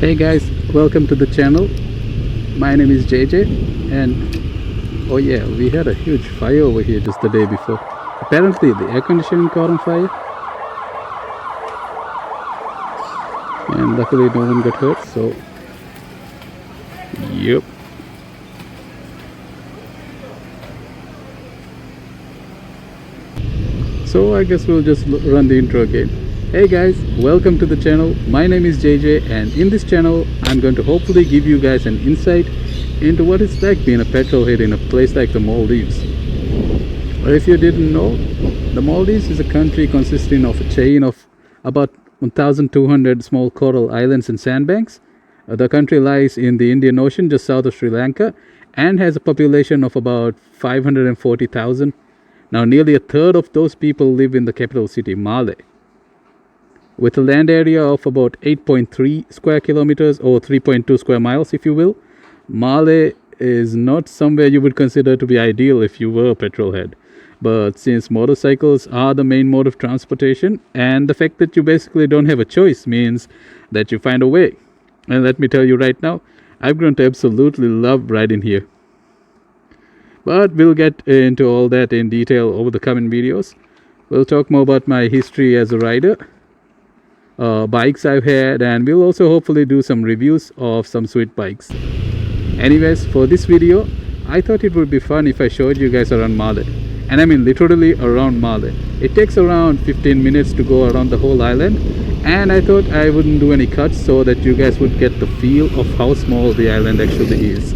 Hey guys, welcome to the channel. My name is JJ and oh yeah, we had a huge fire over here just the day before. Apparently the air conditioning caught on fire and luckily no one got hurt, so yep. So I guess we'll just run the intro again. Hey guys, welcome to the channel. My name is JJ and in this channel I'm going to hopefully give you guys an insight into what it's like being a petrolhead in a place like the Maldives. Or if you didn't know, the Maldives is a country consisting of a chain of about 1,200 small coral islands and sandbanks. The country lies in the Indian Ocean just south of Sri Lanka and has a population of about 540,000. Now nearly a third of those people live in the capital city, Malé. With a land area of about 8.3 square kilometers or 3.2 square miles if you will, Malé is not somewhere you would consider to be ideal if you were a petrolhead. But since motorcycles are the main mode of transportation and the fact that you basically don't have a choice means that you find a way. And let me tell you right now, I've grown to absolutely love riding here. But we'll get into all that in detail over the coming videos. We'll talk more about my history as a rider, bikes I've had, and we'll also hopefully do some reviews of some sweet bikes. Anyways, for this video, I thought it would be fun if I showed you guys around Malé. And I mean literally around Malé. It takes around 15 minutes to go around the whole island, and I thought I wouldn't do any cuts so that you guys would get the feel of how small the island actually is.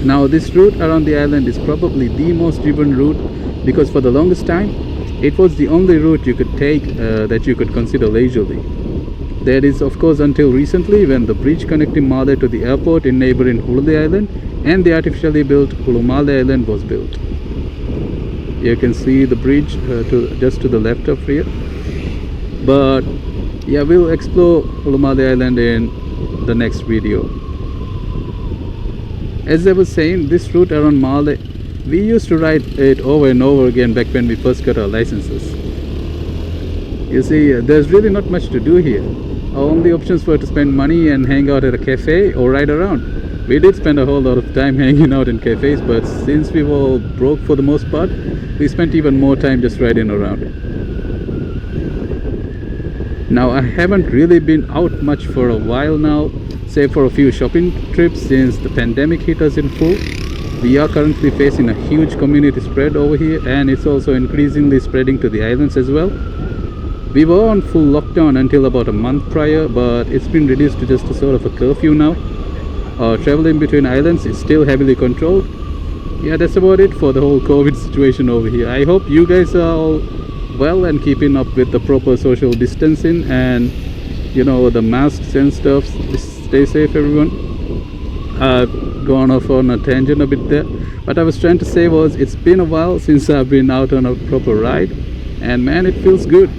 Now this route around the island is probably the most driven route because for the longest time it was the only route you could take that you could consider leisurely. That is of course until recently when the bridge connecting Malé to the airport in neighboring Hulu Island and the artificially built Malé Island was built. You can see the bridge just to the left of here. But yeah, we'll explore Malé Island in the next video. As I was saying, this route around Malé, we used to ride it over and over again back when we first got our licenses. You see, there's really not much to do here. Our only options were to spend money and hang out at a cafe or ride around. We did spend a whole lot of time hanging out in cafes, but since we were all broke for the most part, we spent even more time just riding around. Now, I haven't really been out much for a while now, save for a few shopping trips since the pandemic hit us in full. We are currently facing a huge community spread over here and it's also increasingly spreading to the islands as well. We were on full lockdown until about a month prior, but it's been reduced to just a sort of a curfew now. Traveling between islands is still heavily controlled. Yeah, that's about it for the whole COVID situation over here. I hope you guys are all well and keeping up with the proper social distancing and you know the masks and stuff. Stay safe everyone. I've gone off on a tangent a bit there. What I was trying to say was it's been a while since I've been out on a proper ride and man, it feels good.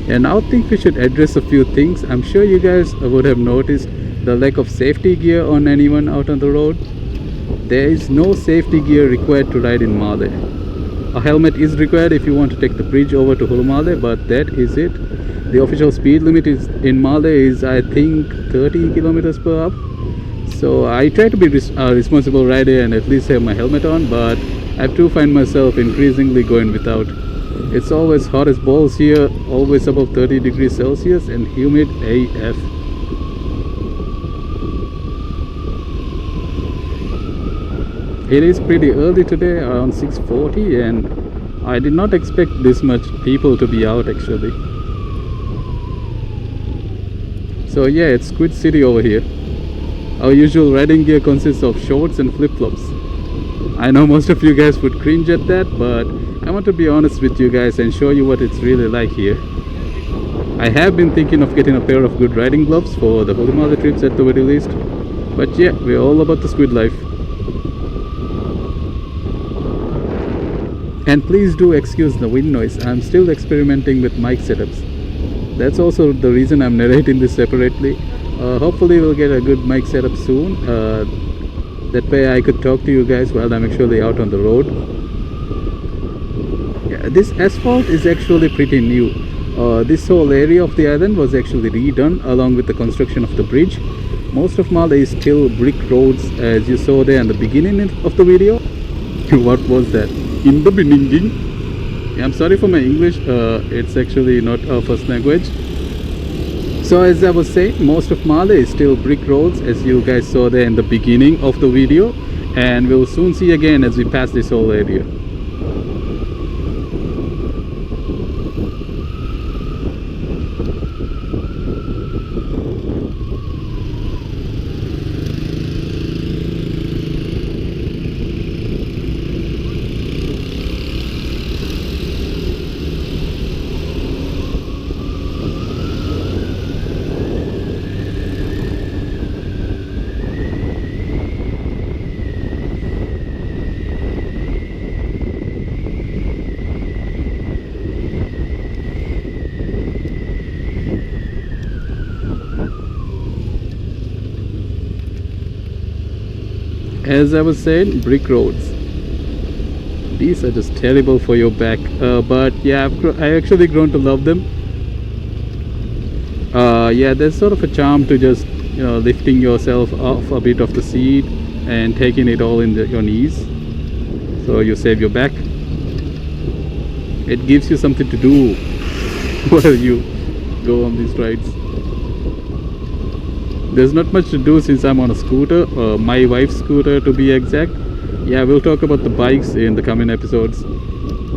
And I think we should address a few things. I'm sure you guys would have noticed the lack of safety gear on anyone out on the road. There is no safety gear required to ride in Malé. A helmet is required if you want to take the bridge over to Malé, but that is it. The official speed limit in Malé is I think 30 kilometers per hour. So I try to be a responsible rider and at least have my helmet on, but I do find myself increasingly going without. It's always hot as balls here, always above 30 degrees Celsius and humid AF. It is pretty early today, around 6:40, and I did not expect this much people to be out actually. So yeah, it's Squid City over here. Our usual riding gear consists of shorts and flip-flops. I know most of you guys would cringe at that, but I want to be honest with you guys and show you what it's really like here. I have been thinking of getting a pair of good riding gloves for the Holy Malé trips at the very least. But yeah, we're all about the squid life. And please do excuse the wind noise. I'm still experimenting with mic setups. That's also the reason I'm narrating this separately. Hopefully we'll get a good mic setup soon. That way I could talk to you guys while I'm actually out on the road. Yeah, this asphalt is actually pretty new. This whole area of the island was actually redone along with the construction of the bridge. Most of Malé is still brick roads, as you saw there in the beginning of the video. What was that? In the beginning? Yeah, I'm sorry for my English, it's actually not our first language. So as I was saying, most of Malé is still brick roads, as you guys saw there in the beginning of the video. And we'll soon see again as we pass this whole area. As I was saying, brick roads. These are just terrible for your back. But yeah, I actually grown to love them. Yeah, there's sort of a charm to just lifting yourself off a bit of the seat and taking it all in your knees, so you save your back. It gives you something to do while you go on these rides. There's not much to do since I'm on a scooter, my wife's scooter to be exact. Yeah, we'll talk about the bikes in the coming episodes.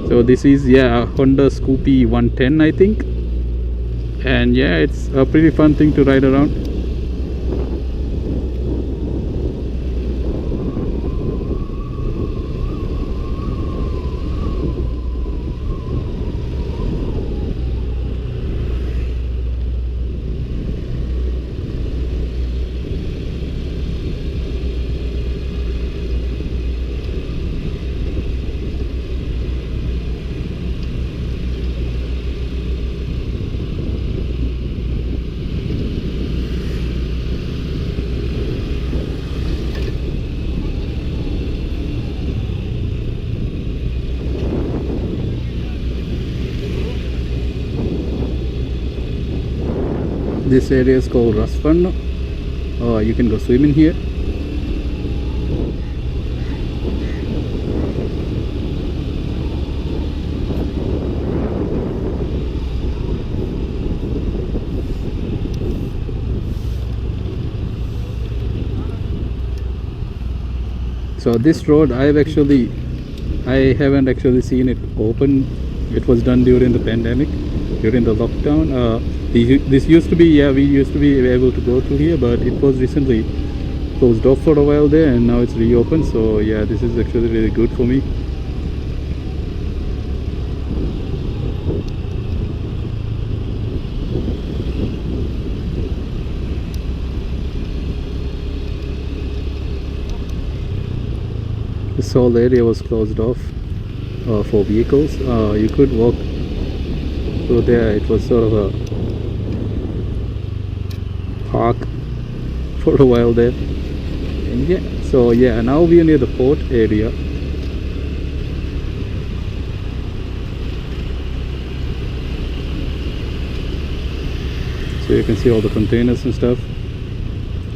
So this is, yeah, a Honda Scoopy 110, I think. And yeah, it's a pretty fun thing to ride around. This area is called Rasfan. You can go swimming here. So this road I haven't actually seen it open. It was done during the pandemic, during the lockdown. This used to be, yeah, we used to be able to go through here, but it was recently closed off for a while there, and now it's reopened. So yeah, this is actually really good for me. This whole area was closed off for vehicles. You could walk through there. It was sort of a park for a while there. And yeah, so yeah, now we are near the port area. So you can see all the containers and stuff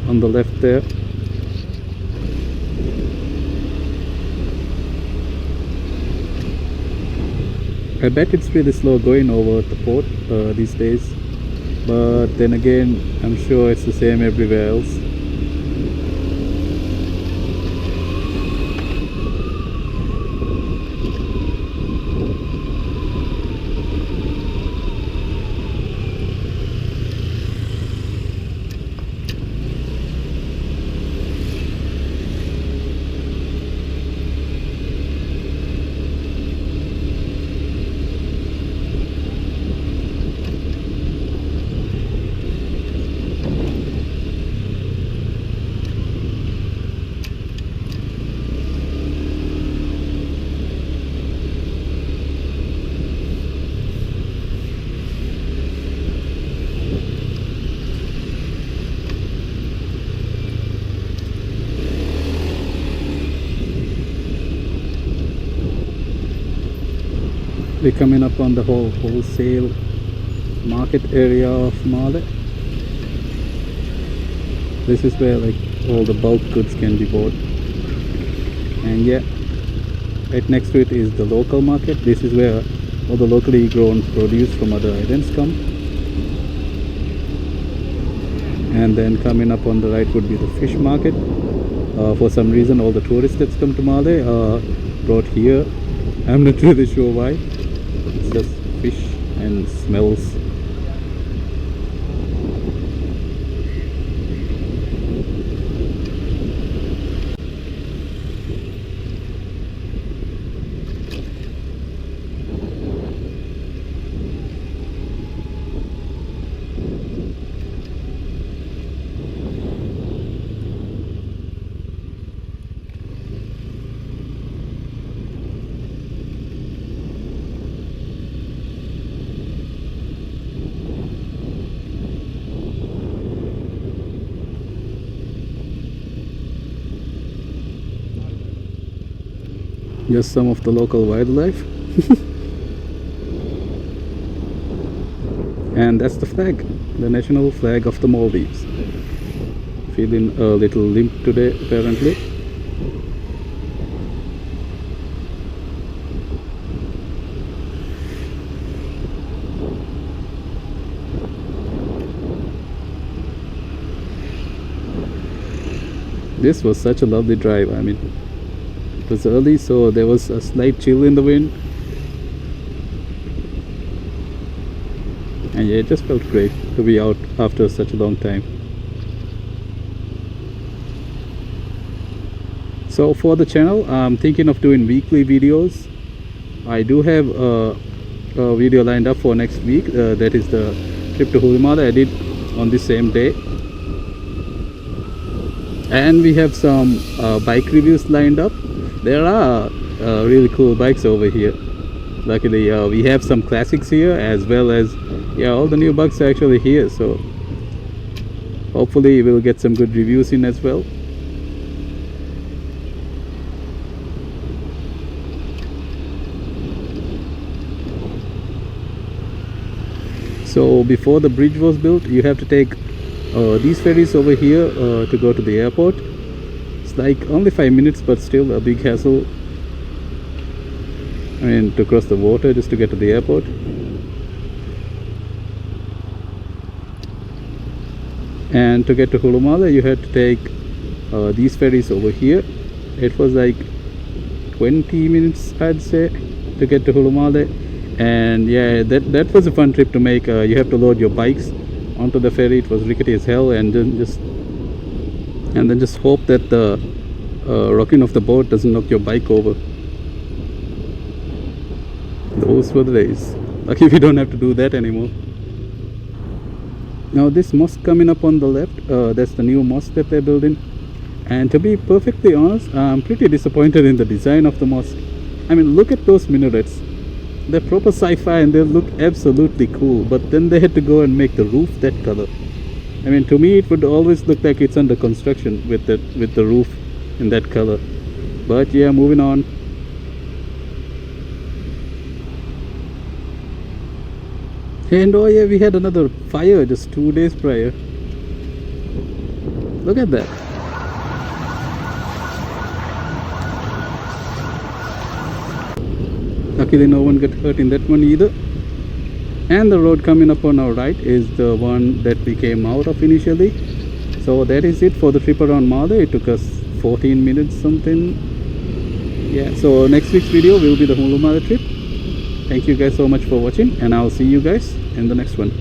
on the left there. I bet it's really slow going over at the port these days, but then again, I'm sure it's the same everywhere else. We're coming up on the whole wholesale market area of Malé. This is where like all the bulk goods can be bought. And yeah, right next to it is the local market. This is where all the locally grown produce from other islands come. And then coming up on the right would be the fish market. For some reason all the tourists that come to Malé are brought here. I'm not really sure why. It's just fish and smells. Just some of the local wildlife. And that's the flag, the national flag of the Maldives. Feeling a little limp today apparently. This was such a lovely drive. I mean, it was early, so there was a slight chill in the wind, and yeah, it just felt great to be out after such a long time. So for the channel, I'm thinking of doing weekly videos. I do have a video lined up for next week. That is the trip to Malé I did on the same day. And we have some bike reviews lined up. There are really cool bikes over here. Luckily we have some classics here, as well as all the new bikes are actually here, so hopefully we'll get some good reviews in as well. So before the bridge was built, you have to take these ferries over here to go to the airport. It's like only 5 minutes, but still a big hassle. I mean, to cross the water just to get to the airport. And to get to Malé, you had to take these ferries over here. It was like 20 minutes, I'd say, to get to Malé. And yeah, that was a fun trip to make. You have to load your bikes onto the ferry. It was rickety as hell, and then just hope that the rocking of the boat doesn't knock your bike over. Those were the days. Lucky we don't have to do that anymore. Now this mosque coming up on the left, that's the new mosque that they're building. And to be perfectly honest, I'm pretty disappointed in the design of the mosque. I mean, look at those minarets. They're proper sci-fi and they look absolutely cool, but then they had to go and make the roof that color. I mean, to me it would always look like it's under construction with the roof in that color. But yeah, moving on. And oh yeah, we had another fire just 2 days prior. Look at that. Luckily no one got hurt in that one either. And the road coming up on our right is the one that we came out of initially. So that is it for the trip around Malé. It took us 14 minutes something. Yeah, so next week's video will be the Malé trip. Thank you guys so much for watching, and I'll see you guys in the next one.